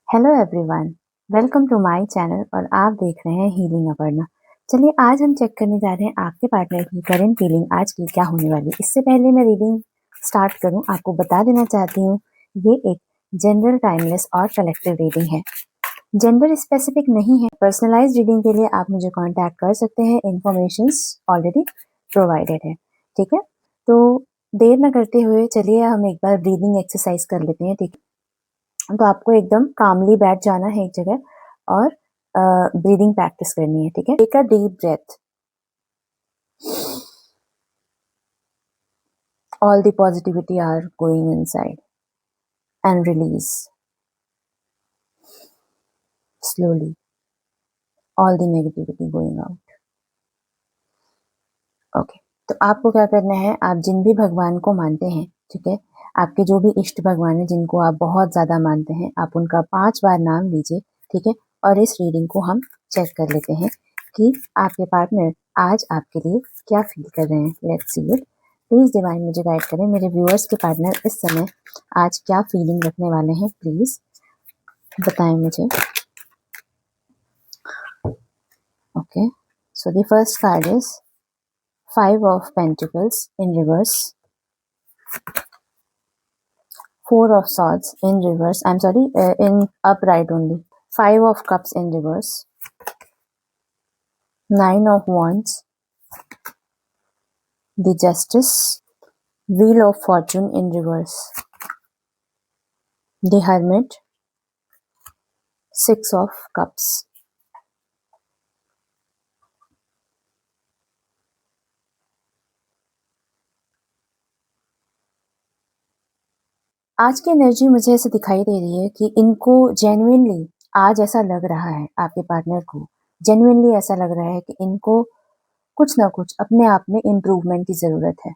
Hello everyone, welcome to my channel और आप देख रहे हैं हीलिंग अपर्णा। चलिए आज हम चेक करने जा रहे हैं आपके पार्टनर की करंट फीलिंग आज की क्या होने वाली है। इससे पहले मैं रीडिंग स्टार्ट करूं, आपको बता देना चाहती हूँ ये एक जनरल, टाइमलेस और कलेक्टिव रीडिंग है। जेंडर स्पेसिफिक नहीं है। पर्सनलाइज रीडिंग के लिए आप मुझे कॉन्टैक्ट कर सकते हैं। इन्फॉर्मेशन ऑलरेडी प्रोवाइडेड है, ठीक है। तो देर न करते हुए चलिए हम एक बार ब्रीदिंग एक्सरसाइज कर लेते हैं, ठीक है। तो आपको एकदम कामली बैठ जाना है एक जगह और ब्रीदिंग प्रैक्टिस करनी है, ठीक है। Take a deep breath, all the positivity are going inside and release slowly all the negativity going out. Okay, तो आपको क्या करना है, आप जिन भी भगवान को मानते हैं, ठीक है, आपके जो भी इष्ट भगवान है जिनको आप बहुत ज्यादा मानते हैं, आप उनका 5 बार नाम लीजिए, ठीक है। और इस रीडिंग को हम चेक कर लेते हैं कि आपके पार्टनर आज आपके लिए क्या फील कर रहे हैं। Let's see it. Please divine मुझे गाइड करें, मेरे व्यूअर्स के पार्टनर इस समय आज क्या फीलिंग रखने वाले हैं, प्लीज बताएं मुझे। Okay, so the first card is 5 of Pentacles in reverse, 4 of Swords in reverse. I'm sorry, in upright only. 5 of Cups in reverse, 9 of Wands, the Justice, Wheel of Fortune in reverse, the Hermit, 6 of Cups. आज की energy मुझे ऐसे दिखाई दे रही है कि इनको genuinely आज ऐसा लग रहा है, आपके पार्टनर को जेन्युइनली ऐसा लग रहा है कि इनको कुछ ना कुछ अपने आप में इम्प्रूवमेंट की जरूरत है,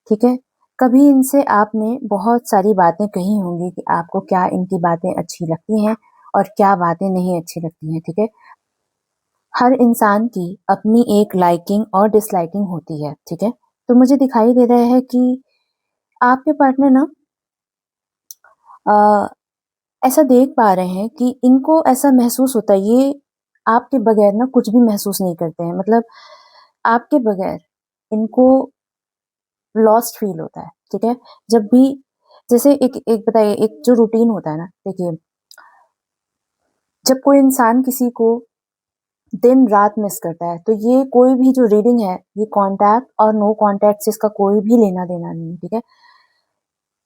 ठीक है। कभी इनसे आपने बहुत सारी बातें कही होंगी कि आपको क्या इनकी बातें अच्छी लगती हैं और क्या बातें नहीं अच्छी लगती हैं, ठीक है। हर इंसान की अपनी एक लाइकिंग और डिसलाइकिंग होती है, ठीक है। तो मुझे दिखाई दे रहा है कि आपके पार्टनर ना ऐसा देख पा रहे हैं कि इनको ऐसा महसूस होता है, ये आपके बगैर ना कुछ भी महसूस नहीं करते हैं। मतलब आपके बगैर इनको लॉस्ट फील होता है, ठीक है। जब भी जैसे एक एक बताइए, एक जो रूटीन होता है ना, देखिए, जब कोई इंसान किसी को दिन रात मिस करता है, तो ये कोई भी जो रीडिंग है, ये कांटेक्ट और नो कांटेक्ट से इसका कोई भी लेना देना नहीं है, ठीक है।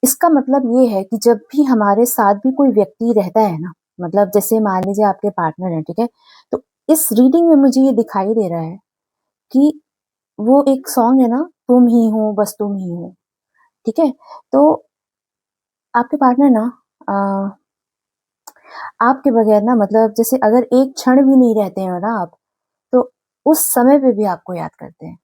इसका मतलब ये है कि जब भी हमारे साथ भी कोई व्यक्ति रहता है ना, मतलब जैसे मान लीजिए आपके पार्टनर है, ठीक है, तो इस रीडिंग में मुझे ये दिखाई दे रहा है कि वो एक सॉन्ग है ना, तुम ही हो बस तुम ही हो, ठीक है। तो आपके पार्टनर ना आपके बगैर ना, मतलब जैसे अगर एक क्षण भी नहीं रहते हो ना आप, तो उस समय पे भी आपको याद करते हैं,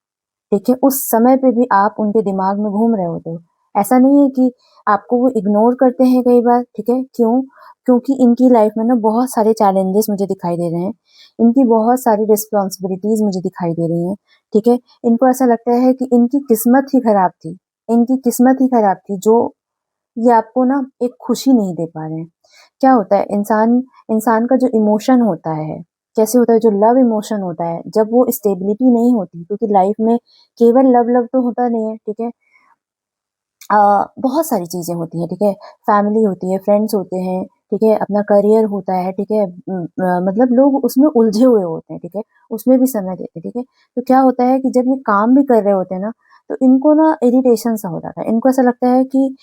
ठीक है। उस समय पे भी आप उनके दिमाग में घूम रहे होते हो। ऐसा नहीं है कि आपको वो इग्नोर करते हैं कई बार, ठीक है। क्यों? क्योंकि इनकी लाइफ में ना बहुत सारे चैलेंजेस मुझे दिखाई दे रहे हैं, इनकी बहुत सारी रिस्पॉन्सिबिलिटीज मुझे दिखाई दे रही हैं, ठीक है। इनको ऐसा लगता है कि इनकी किस्मत ही खराब थी, इनकी किस्मत ही खराब थी जो ये आपको ना एक खुशी नहीं दे पा रहे हैं। क्या होता है, इंसान इंसान का जो इमोशन होता है, कैसे होता है, जो लव इमोशन होता है, जब वो स्टेबिलिटी नहीं होती, क्योंकि लाइफ में केवल लव लव तो होता नहीं है, ठीक है। बहुत सारी चीजें होती हैं, ठीक है। फैमिली होती है, फ्रेंड्स होते हैं, ठीक है, अपना करियर होता है, ठीक है। मतलब लोग उसमें उलझे हुए होते हैं, ठीक है, उसमें भी समय देते हैं, ठीक है। तो क्या होता है कि जब ये काम भी कर रहे होते हैं ना, तो इनको ना इरिटेशन सा हो जाता है, इनको ऐसा लगता है कि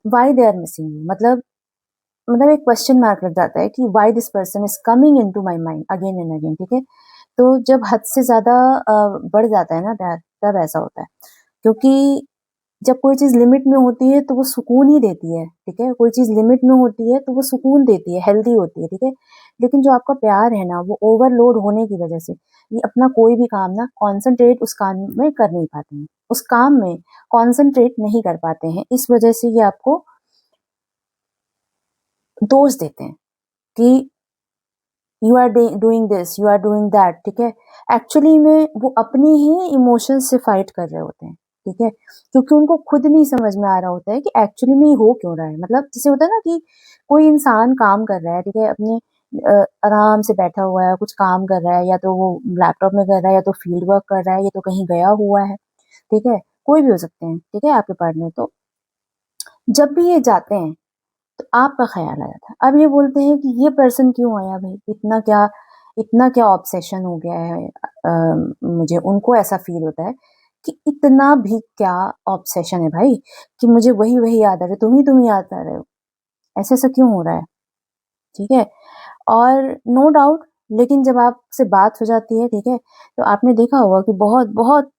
why they are missing you, मतलब एक क्वेश्चन मार्क लग जाता है कि why this person is coming into my mind again and again, ठीक है। तो जब हद से ज्यादा बढ़ जाता है ना प्यार, तब ऐसा होता है। क्योंकि जब कोई चीज लिमिट में होती है तो वो सुकून ही देती है, ठीक है। कोई चीज लिमिट में होती है तो वो सुकून देती है, हेल्दी होती है, ठीक है। लेकिन जो आपका प्यार है ना, वो ओवरलोड होने की वजह से ये अपना कोई भी काम ना कॉन्सेंट्रेट उस काम में कर नहीं पाते हैं, उस काम में कॉन्सेंट्रेट नहीं कर पाते हैं। इस वजह से ये आपको दोष देते हैं कि you are doing this, you are doing that, ठीक है। एक्चुअली में वो अपनी ही इमोशंस से फाइट कर रहे होते हैं, ठीक है? क्योंकि उनको खुद नहीं समझ में आ रहा होता है कि एक्चुअली में ये हो क्यों रहा है। मतलब जैसे होता है ना कि कोई इंसान काम कर रहा है, ठीक है? अपने आराम से बैठा हुआ है, कुछ काम कर रहा है, या तो वो लैपटॉप में कर रहा है, या तो फील्ड वर्क कर रहा है, या तो कहीं गया हुआ है, ठीक है? कोई भी हो सकते हैं, ठीक है? आपके पार्टनर। तो जब भी ये जाते हैं, तो आपका ख़्याल आ जाता है। अब ये बोलते हैं कि ये पर्सन क्यों आया भई? इतना क्या ऑब्सेशन हो गया है मुझे, उनको ऐसा फ़ील होता है कि इतना भी क्या ऑब्सेशन है भाई, कि मुझे वही-वही याद आ रहा है, तुम ही याद आ रहे हो। ऐसा-ऐसा क्यों हो रहा है? ठीक है? और नो डाउट, लेकिन जब आपसे बात हो जाती है, ठीक है? तो आपने देखा होगा कि बहुत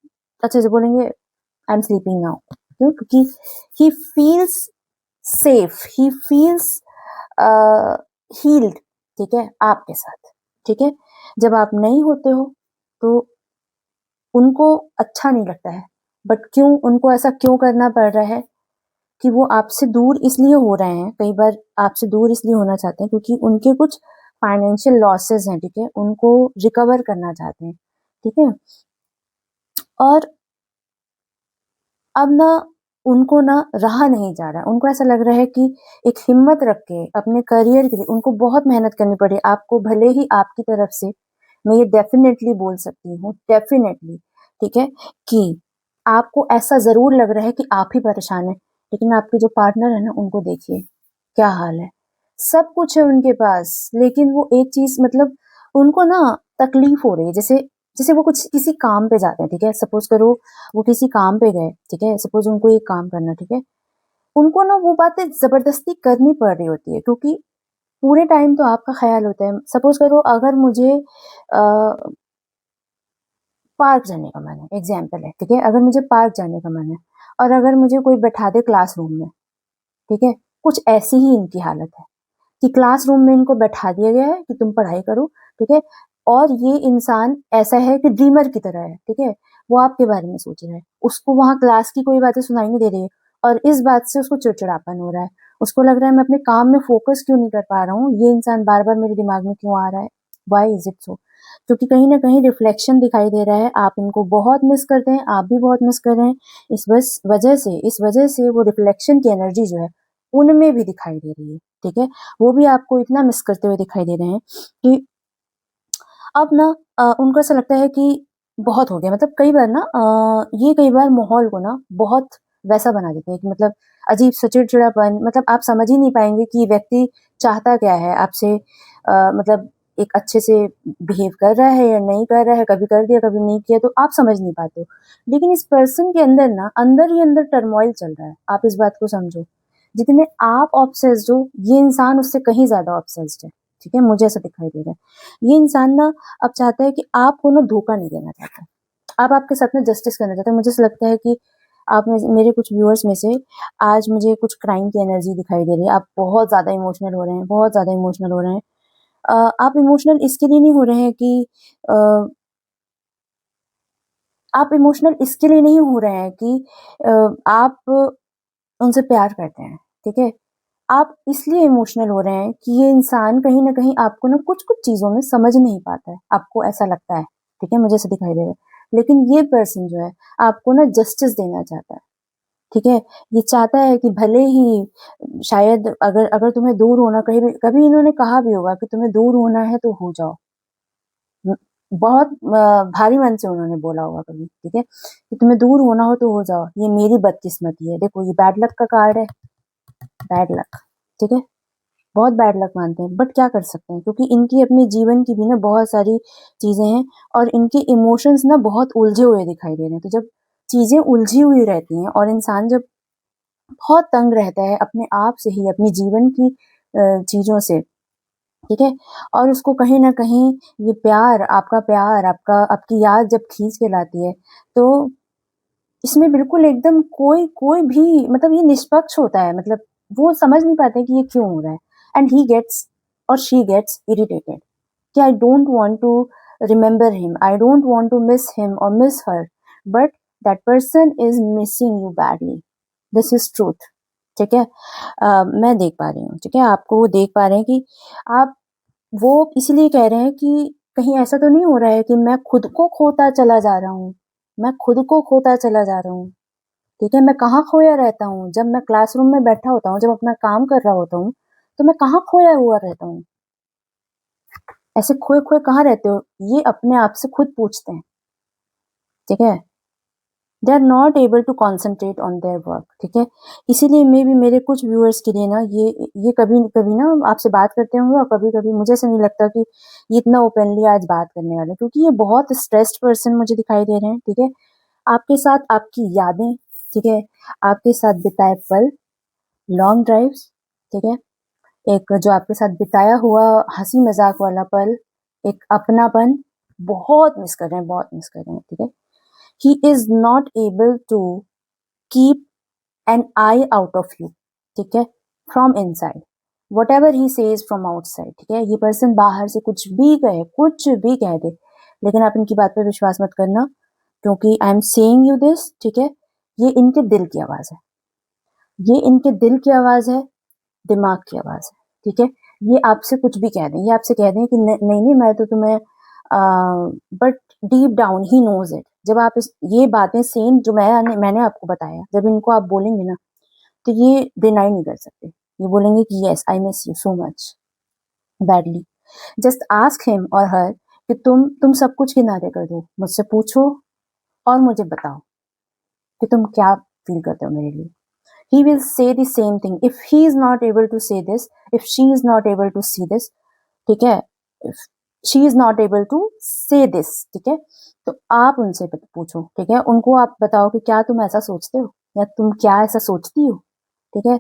अच्छे से बोलेंगे, आई एम स्लीपिंग नाउ। क्यों? क्योंकि he feels safe, he feels healed, ठीक है? आपके साथ, ठीक है? जब आप नहीं होते हो, तो उनको अच्छा नहीं लगता है। बट क्यों उनको ऐसा क्यों करना पड़ रहा है? कि वो आपसे दूर इसलिए हो रहे हैं, कई बार आपसे दूर इसलिए होना चाहते हैं क्योंकि उनके कुछ फाइनेंशियल लॉसेस हैं, ठीक है? उनको रिकवर करना चाहते हैं, ठीक है? और अब ना उनको ना रहा नहीं जा रहा है। उनको ऐसा लग रहा है कि एक हिम्मत रख के अपने करियर के लिए उनको बहुत मेहनत करनी पड़ी। आपको भले ही आपकी तरफ से, मैं ये डेफ़िनेटली बोल सकती हूँ, डेफ़िनेटली, ठीक है? कि आपको ऐसा ज़रूर लग रहा है कि आप ही परेशान हैं, लेकिन आपके जो पार्टनर है ना, उनको देखिए, क्या हाल है। सब कुछ है उनके पास, लेकिन वो एक चीज़, मतलब उनको ना तकलीफ़ हो रही है। जैसे जैसे वो कुछ किसी काम पे जाते हैं, ठीक है? सपोज़ करो वो किसी काम पे गए, ठीक है? सपोज़ उनको ये काम करना, ठीक है? उनको ना वो बातें ज़बरदस्ती करनी पड़ रही होती है, क्योंकि पूरे टाइम तो आपका ख़्याल होता है। सपोज़ करो अगर मुझे पार्क जाने का मन है, एग्ज़ाम्पल है, ठीक है? अगर मुझे पार्क जाने का मन है और अगर मुझे कोई बैठा दे क्लासरूम में, ठीक है? कुछ ऐसी ही इनकी हालत है कि क्लासरूम में इनको बैठा दिया गया है कि तुम पढ़ाई करो, ठीक है? और ये इंसान ऐसा है कि ड्रीमर की तरह है, ठीक है? वो आपके बारे में सोच रहा है। उसको वहाँ क्लास की कोई बातें सुनाई नहीं दे रही है और इस बात से उसको चिड़चिड़ापन हो रहा है। उसको लग रहा है मैं अपने काम में फ़ोकस क्यों नहीं कर पा रहा हूँ? ये इंसान बार-बार मेरे दिमाग में क्यों आ रहा है? Why is it so? क्योंकि कहीं न कहीं रिफ्लेक्शन दिखाई दे रहा है, आप इनको बहुत मिस करते हैं, आप भी बहुत मिस कर रहे हैं। इस वजह से वो रिफ्लेक्शन की एनर्जी जो है, उनमें भी दिखाई दे रही है, ठीक है? वो भी आपको इतना मिस करते हुए दिखाई दे रहे हैं कि अब ना उनको ऐसा लगता है कि बहुत हो गया। मतलब कई बार ना ये कई बार माहौल को ना बहुत वैसा बना देते हैं कि मतलब अजीब सा चिड़चिड़ापन, मतलब आप समझ ही नहीं पाएँगे कि व्यक्ति चाहता क्या है आपसे, मतलब एक अच्छे से बिहेव कर रहा है या नहीं कर रहा है, कभी कर दिया, कभी नहीं किया, तो आप समझ नहीं पाते हो। लेकिन इस पर्सन के अंदर ना अंदर ही अंदर टर्मॉइल चल रहा है, आप इस बात को समझो। जितने आप ऑब्सेस्ड हो, ये इंसान उससे कहीं ज़्यादा ऑब्सेस्ड है, ठीक है? मुझे ऐसा दिखाई दे रहा है। ये इंसान ना अब चाहता है कि आपको ना धोखा नहीं देना चाहता। अब आपके साथ में जस्टिस करना चाहता है। मुझे ऐसा लगता है कि आप में से, मेरे कुछ व्यूअर्स में से आज मुझे कुछ क्राइम की एनर्जी दिखाई दे रही है। आप बहुत ज़्यादा इमोशनल हो रहे हैं, बहुत ज़्यादा इमोशनल हो रहे हैं। आप इमोशनल इसके लिए नहीं हो रहे हैं कि अ, आप इमोशनल इसके लिए नहीं हो रहे हैं कि आप उनसे प्यार करते हैं, ठीक है? आप इसलिए इमोशनल हो रहे हैं कि ये इंसान कहीं न कहीं आपको ना कुछ-कुछ चीज़ों में समझ नहीं पाता है, आपको ऐसा लगता है, ठीक है? मुझे ऐसा दिखाई दे रहा है। लेकिन ये पर्सन जो है, आपको ना जस्टिस देना चाहता है, ठीक है? ये चाहता है कि भले ही शायद अगर अगर तुम्हें दूर होना, कहीं भी कभी इन्होंने कहा भी होगा कि तुम्हें दूर होना है तो हो जाओ। हुँ, बहुत भारी मन से उन्होंने बोला होगा कभी, ठीक है? कि तुम्हें दूर होना हो तो हो जाओ, ये मेरी बदकिस्मती है। देखो ये बैड लक का कार्ड है, बैड लक, ठीक है? बहुत बैड लक मानते हैं, बट क्या कर सकते हैं, क्योंकि इनकी अपने जीवन की भी ना बहुत सारी चीज़ें हैं और इनके इमोशंस ना बहुत उलझे हुए दिखाई दे रहे हैं। तो जब चीज़ें उलझी हुई रहती हैं और इंसान जब बहुत तंग रहता है अपने आप से ही, अपने जीवन की चीज़ों से, ठीक है? और उसको कहीं न कहीं ये प्यार, आपकी याद जब खींच के लाती है, तो इसमें बिल्कुल एकदम कोई कोई भी, मतलब ये निष्पक्ष होता है, मतलब वो समझ नहीं पाते कि ये क्यों हो रहा है, एंड ही गेट्स और शी गेट्स इरिटेटेड कि I don't want to remember him, I don't want to miss him और miss her, but that person is missing you badly, this is truth, ठीक है? मैं देख पा रही हूँ, ठीक है? आपको वो देख पा रहे हैं कि आप, वो इसलिए कह रहे हैं कि कहीं ऐसा तो नहीं हो रहा है कि मैं खुद को खोता चला जा रहा हूँ, मैं खुद को खोता चला जा रहा हूँ। ठीक है? मैं कहाँ खोया रहता हूँ, जब मैं क्लासरूम में बैठा होता हूँ, जब अपना काम कर रहा होता हूँ, तो मैं कहाँ खोया हुआ रहता हूँ? ऐसे खोए-खोए कहाँ रहते हो? ये अपने आप से खुद पूछते हैं, ठीक है? They are not able to concentrate on their work, ठीक है? इसीलिए मे बी मेरे कुछ व्यूअर्स के लिए ना ये कभी-कभी ना आपसे बात करते होंगे और कभी-कभी मुझे ऐसा नहीं लगता कि ये इतना ओपनली आज बात करने वाले हैं, क्योंकि ये बहुत स्ट्रेस्ड पर्सन मुझे दिखाई दे रहे हैं, ठीक है? आपके साथ आपकी यादें, ठीक है? आपके साथ बिताए पल, लॉन्ग ड्राइव्स, ठीक है? एक जो आपके साथ बिताया हुआ हँसी-मज़ाक वाला पल, एक अपनापन, बहुत मिस कर रहे हैं, बहुत मिस कर रहे हैं, ठीक है? He is not able to keep an eye out of you, ठीक है? From inside. Whatever he says from outside, ठीक है? ये पर्सन बाहर से कुछ भी कह दे, लेकिन आप इनकी बात पे विश्वास मत करना, क्योंकि I am saying you this, ठीक है? ये इनके दिल की आवाज़ है। ये इनके दिल की आवाज़ है, दिमाग की आवाज़ है, ठीक है? ये आपसे कुछ भी कह दें, ये आपसे कह दें कि नहीं, मैं तो तुम्हें but deep down he knows it. जब आप ये बातें सेम जो मैंने आपको बताया, जब इनको आप बोलेंगे ना, तो ये डिनाई नहीं कर सकते। ये बोलेंगे कि yes, I miss you so much badly. Just ask him और हर कि तुम सब कुछ किनारे कर दो, मुझसे पूछो और मुझे बताओ कि तुम क्या फ़ील करते हो मेरे लिए। He will say the same thing. If he is not able to say this, if she is not able to see this, ठीक है? If she is not able to say this, ठीक है? तो आप उनसे पूछो, ठीक है? उनको आप बताओ कि क्या तुम ऐसा सोचते हो या तुम क्या ऐसा सोचती हो, ठीक है?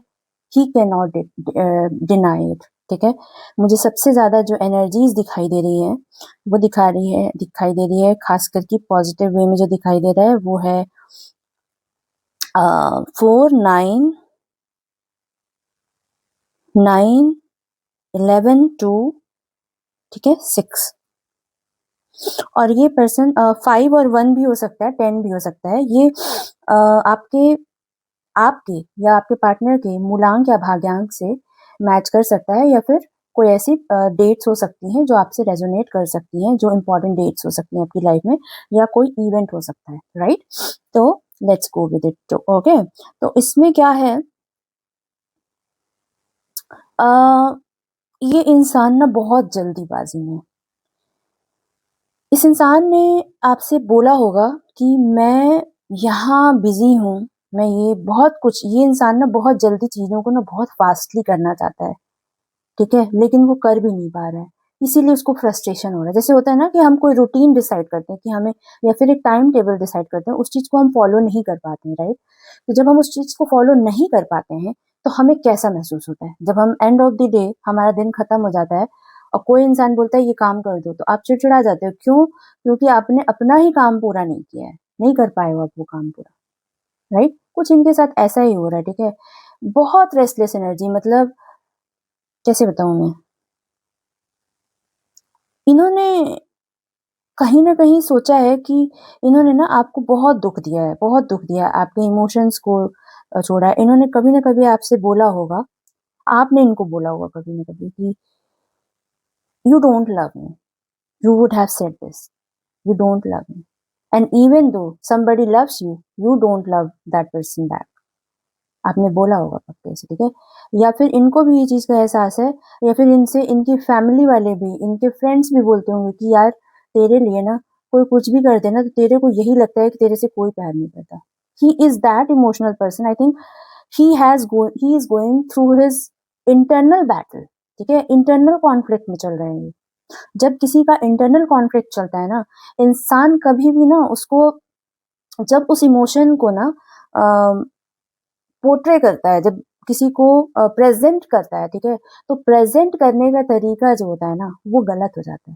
He cannot deny it, ठीक है? मुझे सबसे ज़्यादा जो एनर्जीज़ दिखाई दे रही हैं, वो दिखाई दे रही है खासकर कि पॉजिटिव वे में जो दिखाई दे रहा है वो है 4, 9, 9, 11, 2, ठीक है, 6 और ये पर्सन 5 और 1 भी हो सकता है, 10 भी हो सकता है। ये आपके आपके या आपके पार्टनर के मूलांक या भाग्यांक से मैच कर सकता है, या फिर कोई ऐसी डेट्स हो सकती हैं जो आपसे रेजोनेट कर सकती हैं, जो इम्पोर्टेंट डेट्स हो सकती हैं आपकी लाइफ में, या कोई इवेंट हो सकता है, राइट? तो let's go with it, okay? तो इसमें क्या है, अ, ये इंसान ना बहुत जल्दीबाजी में, इस इंसान ने आपसे बोला होगा कि मैं यहाँ बिज़ी हूँ, मैं ये इंसान ना बहुत जल्दी चीज़ों को ना बहुत फ़ास्टली करना चाहता है, ठीक है? लेकिन वो कर भी नहीं पा रहा है, इसीलिए उसको फ्रस्ट्रेशन हो रहा है। जैसे होता है ना कि हम कोई रूटीन डिसाइड करते हैं कि हमें, या फिर एक टाइम टेबल डिसाइड करते हैं, उस चीज़ को हम फ़ॉलो नहीं कर पाते हैं, राइट? तो जब हम उस चीज़ को फ़ॉलो नहीं कर पाते हैं, तो हमें कैसा महसूस होता है? जब हम एंड ऑफ द डे हमारा दिन खत्म हो जाता है और कोई इंसान बोलता है ये काम कर दो, तो आप चिड़चिड़ा जाते हो, क्यों? क्योंकि आपने अपना ही काम पूरा नहीं किया है, नहीं कर पाए हो आप वो काम पूरा, राइट? कुछ इनके साथ ऐसा ही हो रहा है, ठीक है? बहुत रेस्टलेस एनर्जी, मतलब कैसे बताऊँ मैं? इन्होंने कहीं न कहीं सोचा है कि इन्होंने ना आपको बहुत दुःख दिया है, आपके इमोशंस को छोड़ा है। इन्होंने कभी न कभी आपसे बोला होगा, आपने इनको बोला होगा कभी न कभी कि you don't love me, you would have said this, you don't love me, and even though somebody loves you, you don't love that person back. आपने बोला होगा पक्के से, ठीक है? या फिर इनको भी ये चीज़ का एहसास है, या फिर इनसे इनकी फैमिली वाले भी, इनके फ्रेंड्स भी बोलते होंगे कि यार तेरे लिए ना कोई कुछ भी कर दे ना, तो तेरे को यही लगता है कि तेरे से कोई प्यार नहीं करता। He is that emotional person, I think he is going through his internal battle, ठीक है? इंटरनल कॉन्फ्लिक्ट में चल रहे हैं ये। जब किसी का इंटरनल कॉन्फ्लिक्ट चलता है ना, इंसान कभी भी ना उसको, जब उस इमोशन को ना अ पोर्ट्रे करता है, जब किसी को प्रेज़ेंट करता है, ठीक है? तो प्रेज़ेंट करने का तरीका जो होता है ना, वो गलत हो जाता है।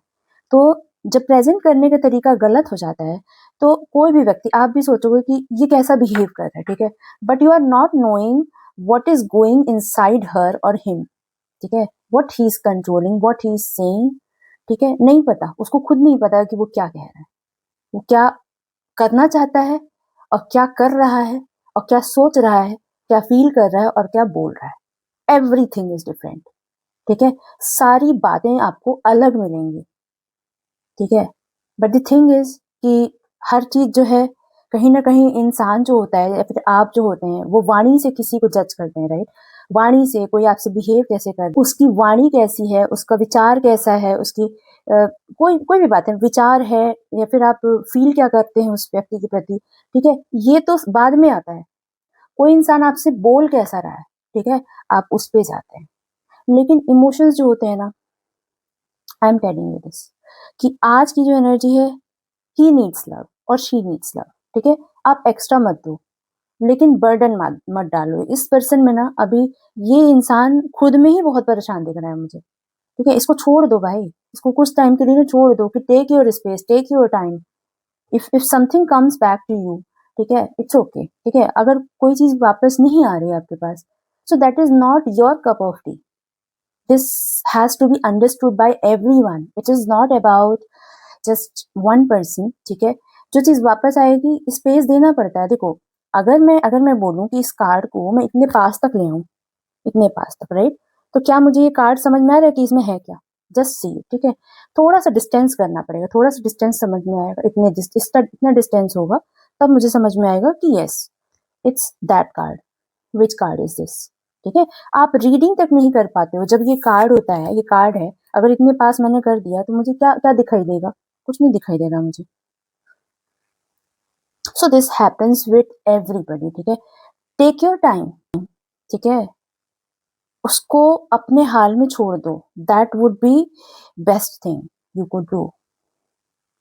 तो जब प्रेज़ेंट करने का तरीका गलत हो जाता है, तो कोई भी व्यक्ति, आप भी सोचोगे कि ये कैसा बिहेव कर रहा है, ठीक है? But you are not knowing what is going inside her और हिम, ठीक है? What he is controlling, what he is saying, ठीक है? नहीं पता, उसको खुद नहीं पता कि वो क्या कह रहा है। वो क्या करना चाहता है और क्या कर रहा है और क्या सोच रहा है, क्या फ़ील कर रहा है और क्या बोल रहा है। एवरीथिंग इज़ डिफरेंट, ठीक है? सारी बातें आपको अलग मिलेंगी, ठीक है? बट द थिंग इज़ कि हर चीज़ जो है कहीं न कहीं इंसान जो होता है या फिर आप जो होते हैं, वो वाणी से किसी को जज करते हैं, राइट? वाणी से कोई आपसे बिहेव कैसे कर उसकी वाणी कैसी है, उसका विचार कैसा है, उसकी कोई कोई भी बात है, विचार है या फिर आप फ़ील क्या करते हैं उस व्यक्ति के प्रति, ठीक है? ये तो बाद में आता है। कोई इंसान आपसे बोल कैसा रहा है, ठीक है? आप उस पे जाते हैं। लेकिन इमोशंस जो होते हैं ना, I am telling you this कि आज की जो एनर्जी है, ही नीड्स लव और शी नीड्स लव, ठीक है? आप एक्स्ट्रा मत दो, लेकिन बर्डन मत मत डालो। इस पर्सन में ना अभी ये इंसान खुद में ही बहुत परेशान दिख रहा है मुझे, ठीक है? इसको छोड़ दो भाई, इसको कुछ टाइम के लिए ना छोड़ दो कि take your space, take your time. If something comes back to you, ठीक है? इट्स ओके, ठीक है? अगर कोई चीज़ वापस नहीं आ रही है आपके पास, so that is not your cup of tea. This has to be understood by everyone. It is not about just one person, ठीक है? जो चीज़ वापस आएगी स्पेस देना पड़ता है। देखो, अगर मैं बोलूँ कि इस कार्ड को मैं इतने पास तक ले आऊँ, इतने पास तक, राइट? तो क्या मुझे ये कार्ड समझ में आ रहा है कि इसमें है क्या? जस्ट सी, ठीक है? थोड़ा-सा डिस्टेंस करना पड़ेगा, थोड़ा-सा डिस्टेंस समझ में आएगा, इतना डिस्टेंस होगा, तब मुझे समझ में आएगा कि yes, it's that card. Which card is this? ठीक है? आप रीडिंग तक नहीं कर पाते हो, जब ये कार्ड होता है, ये कार्ड है, अगर इतने पास मैंने कर दिया तो मुझे क्या क्या दिखाई देगा? कुछ नहीं दिखाई दे रहा मुझे। So this happens with everybody, ठीक है? टेक योर टाइम, ठीक है? उसको अपने हाल में छोड़ दो। That would be best thing you could do.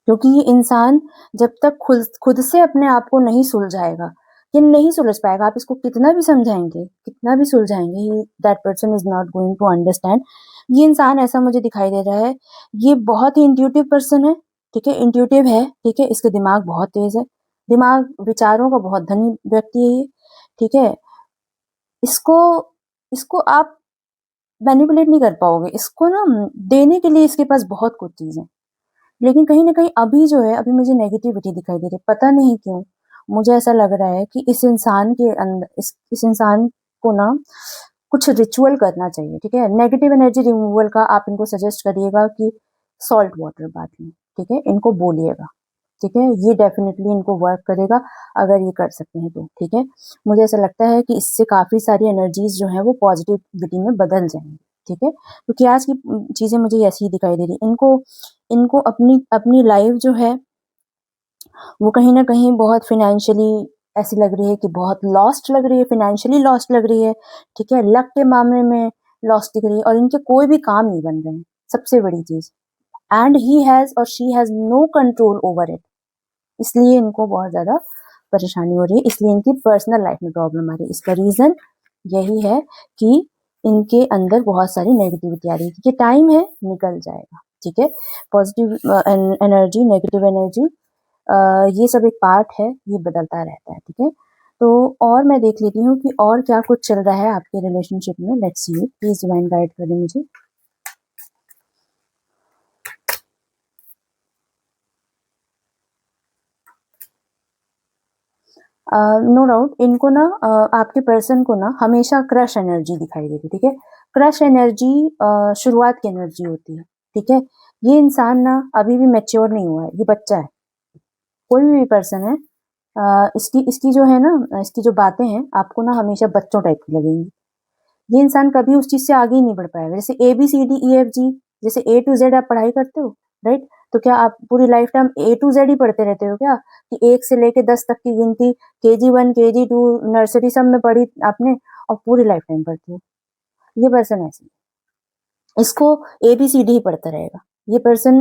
क्योंकि ये इंसान जब तक खुद खुद से अपने आप को नहीं सुलझाएगा, ये नहीं सुलझ पाएगा। आप इसको कितना भी सुलझाएंगे, that person is not going to understand. ये इंसान ऐसा मुझे दिखाई दे रहा है, ये बहुत ही इंट्यूटिव पर्सन है, ठीक है? इंट्यूटिव है, ठीक है? इसके दिमाग बहुत तेज है, दिमाग विचारों का बहुत धनी व्यक्ति है ये, ठीक है? इसको इसको आप मैनिपुलेट नहीं कर पाओगे। इसको ना देने के लिए इसके पास बहुत कुछ चीज़ है। लेकिन कहीं न कहीं अभी जो है, अभी मुझे नेगेटिविटी दिखाई दे रही है, पता नहीं क्यों? मुझे ऐसा लग रहा है कि इस इंसान को ना कुछ रिचुअल करना चाहिए, ठीक है? नेगेटिव एनर्जी रिमूवल का आप इनको सजेस्ट करिएगा कि सॉल्ट वाटर बाथ लें, ठीक है? इनको बोलिएगा, ठीक है? ये डेफ़िनिटली इनको वर्क करेगा, अगर ये कर सकते हैं तो, ठीक है? मुझे ऐसा लगता है कि इससे काफ़ी सारी एनर्जीज़ जो हैं वो पॉज़िटिविटी में बदल जाएँगी, ठीक है? क्योंकि आज की चीज़ें मुझे ऐसी ही दिखाई दे रही हैं। इनको इनको अपनी अपनी लाइफ जो है वो कहीं न कहीं बहुत फ़ाइनेंशियली ऐसी लग रही है कि बहुत लॉस्ट लग रही है, फ़ाइनेंशियली लॉस्ट लग रही है, ठीक है? लक के मामले में लॉस्ट दिख रही है और इनके कोई भी काम नहीं बन रहे हैं, सबसे बड़ी चीज़। एंड ही हैज़ और she has no control over it. इसलिए इनको बहुत ज़्यादा परेशानी हो रही है, इसलिए इनकी पर्सनल लाइफ में प्रॉब्लम आ रही है। इसका रीज़न यही है कि इनके अंदर बहुत सारी नेगेटिविटी आ रही है। ये टाइम है, निकल जाएगा, ठीक है? पॉज़िटिव एनर्जी, नेगेटिव एनर्जी, ये सब एक पार्ट है, ये बदलता रहता है, ठीक है? तो और मैं देख लेती हूँ कि और क्या कुछ चल रहा है आपके रिलेशनशिप में। Let's see it, please divine guide करें मुझे। नो डाउट इनको ना आपके पर्सन को ना हमेशा क्रश एनर्जी दिखाई देती है, ठीक है? क्रश एनर्जी शुरुआत की एनर्जी होती है, ठीक है? ये इंसान ना अभी भी मैच्योर नहीं हुआ है, ये बच्चा है। कोई भी पर्सन है, इसकी इसकी जो है ना, इसकी जो बातें हैं आपको ना हमेशा बच्चों टाइप की लगेंगी। ये इंसान कभी उस चीज़ से आगे ही नहीं बढ़ पाएगा। जैसे ABCDEFG, जैसे A to Z आप पढ़ाई करते हो, राइट? तो क्या आप पूरी life time A to Z ही पढ़ते रहते हो क्या? कि 1 से लेके 10 तक की गिनती KG1, KG2, नर्सरी सब में पढ़ी आपने और पूरी लाइफ टाइम पढ़ते हो। ये पर्सन ऐसे इसको ABCD ही पढ़ता रहेगा। ये पर्सन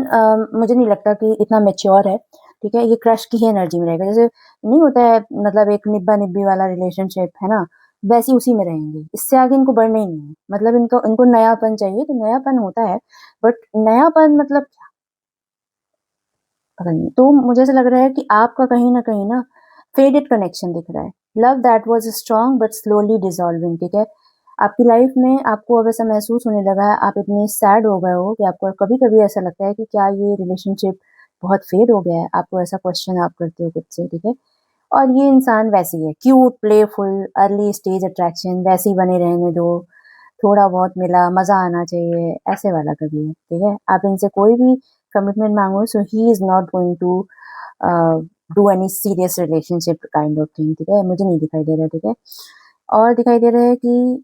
मुझे नहीं लगता कि इतना मैच्योर है, ठीक है? ये क्रश की ही एनर्जी में रहेगा। जैसे नहीं होता है मतलब एक निब्बा-निब्बी वाला रिलेशनशिप, है ना? वैसे उसी में रहेंगे। इससे आगे इनको बढ़ना ही नहीं है। मतलब इनको इनको नयापन चाहिए, तो नयापन होता है, बट नयापन मतलब क्या? पता नहीं। तो मुझे ऐसा लग रहा है कि आपका कहीं न कहीं ना फेडेड कनेक्शन दिख रहा है। Love that was strong but slowly dissolving, ठीक है? आपकी लाइफ में आपको अब ऐसा महसूस होने लगा है, आप इतने सैड हो गए हो कि आपको कभी-कभी ऐसा लगता है कि क्या ये रिलेशनशिप बहुत फेड हो गया है? आपको ऐसा क्वेश्चन आप करते हो खुद से, ठीक है? और ये इंसान वैसे ही है, cute, playful, early stage attraction, वैसे ही बने रहने दो, थोड़ा बहुत मिला, मज़ा आना चाहिए, ऐसे वाला कभी है, ठीक है? आप इनसे कोई भी कमिटमेंट माँगो, so he is not going to do any serious relationship kind of thing, ठीक है, मुझे नहीं दिखाई दे रहा है, ठीक है। और दिखाई दे रहा है कि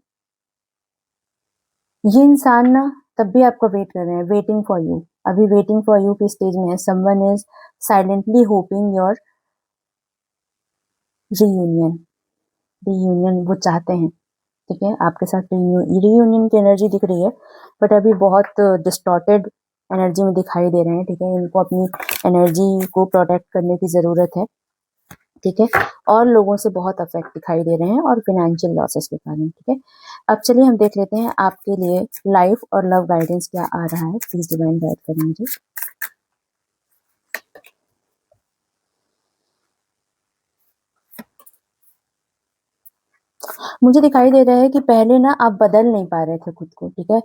ये इंसान ना तब भी आपको वेट कर रहे हैं, वेटिंग फॉर यू, अभी वेटिंग फॉर यू की स्टेज में है। Someone is silently hopping your reunion, reunion वो चाहते हैं, ठीक है, आपके साथ रीयूनियन की एनर्जी दिख रही है, बट अभी बहुत डिस्टॉर्टेड एनर्जी में दिखाई दे रहे हैं, ठीक है। इनको अपनी एनर्जी को प्रोटेक्ट करने की ज़रूरत है, ठीक है। और लोगों से बहुत अफेक्ट दिखाई दे रहे हैं और फिनेंशियल लॉसेस के कारण, ठीक है। अब चलिए हम देख लेते हैं आपके लिए लाइफ और लव गाइडेंस क्या आ रहा है। प्लीज डिवाइन गाइड करें मुझे। मुझे दिखाई दे रहा है कि पहले ना आप बदल नहीं पा रहे थे खुद को, ठीक है।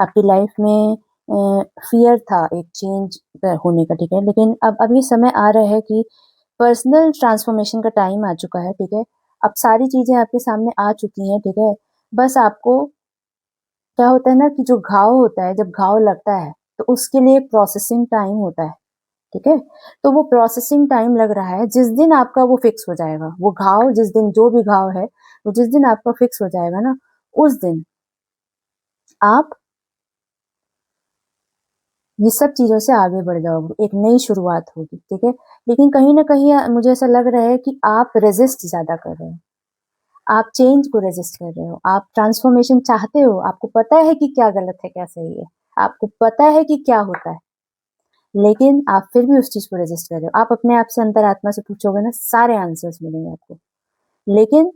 आपकी लाइफ में फियर था एक चेंज होने का, ठीक है, लेकिन अब ये समय आ रहा है कि पर्सनल ट्रांसफॉर्मेशन का टाइम आ चुका है, ठीक है। अब सारी चीजें आपके सामने आ चुकी हैं, ठीक है। बस आपको क्या होता है ना कि जो घाव होता है, जब घाव लगता है तो उसके लिए एक प्रोसेसिंग टाइम होता है, ठीक है। तो वो प्रोसेसिंग टाइम लग रहा है, जिस दिन आपका वो फिक्स हो जाएगा, वो घाव जिस दिन, जो भी घाव है वो जिस दिन आपका फिक्स हो जाएगा ना, उस दिन आप ये सब चीजों से आगे बढ़ जाओगे, एक नई शुरुआत होगी, ठीक है। लेकिन कहीं ना कहीं मुझे ऐसा लग रहा है कि आप रेजिस्ट ज्यादा कर रहे हो, आप चेंज को रेजिस्ट कर रहे हो, आप ट्रांसफॉर्मेशन चाहते हो, आपको पता है कि क्या गलत है क्या सही है, आपको पता है कि क्या होता है, लेकिन आप फिर भी उस चीज को रेजिस्ट कर रहे हो। आप अपने आप से, अंतरात्मा से पूछोगे ना, सारे आंसर्स मिलेंगे आपको, लेकिन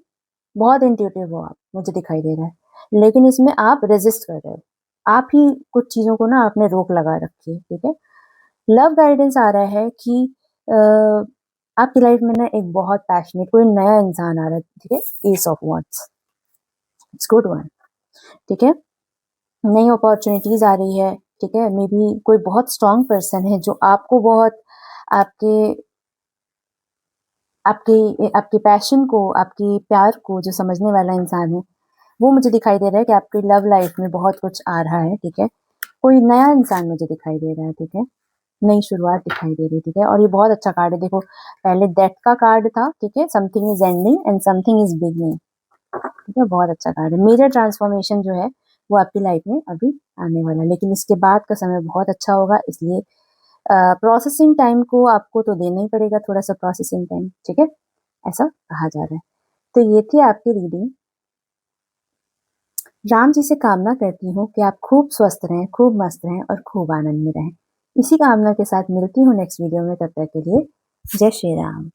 बहुत इंट्यूटिव हो आप, मुझे दिखाई दे रहा है, लेकिन इसमें आप रेजिस्ट कर रहे हो, आप ही कुछ चीजों को ना आपने रोक लगा रखी है, ठीक है। लव गाइडेंस आ रहा है कि अ, आपकी लाइफ में ना एक बहुत पैशनेट कोई नया इंसान आ रहा है, ठीक है। S of wands, it's good one, ठीक है। नई अपॉर्चुनिटीज आ रही है, ठीक है। मे बी कोई बहुत स्ट्रांग पर्सन है जो आपको बहुत, आपके आपके आपके पैशन को, आपकी प्यार को जो समझने वाला इंसान है, वो मुझे दिखाई दे रहा है कि आपकी लव लाइफ में बहुत कुछ आ रहा है, ठीक है। कोई नया इंसान मुझे दिखाई दे रहा है, ठीक है। नई शुरुआत दिखाई दे रही है, ठीक है। और ये बहुत अच्छा कार्ड है, देखो पहले डेथ का कार्ड था, ठीक है, something is ending and something is beginning, ठीक है। बहुत अच्छा कार्ड है, मेजर ट्रांसफॉर्मेशन जो है वो आपकी लाइफ में अभी आने वाला है, लेकिन इसके बाद का समय बहुत अच्छा होगा, इसलिए प्रोसेसिंग टाइम को आपको तो देना ही पड़ेगा, थोड़ा सा प्रोसेसिंग टाइम, ठीक है, ऐसा कहा जा रहा है। तो ये थी आपकी रीडिंग। राम जी से कामना करती हूँ कि आप खूब स्वस्थ रहें, खूब मस्त रहें और खूब आनंद में रहें। इसी कामना के साथ मिलती हूँ नेक्स्ट वीडियो में, तब तक के लिए जय श्री राम।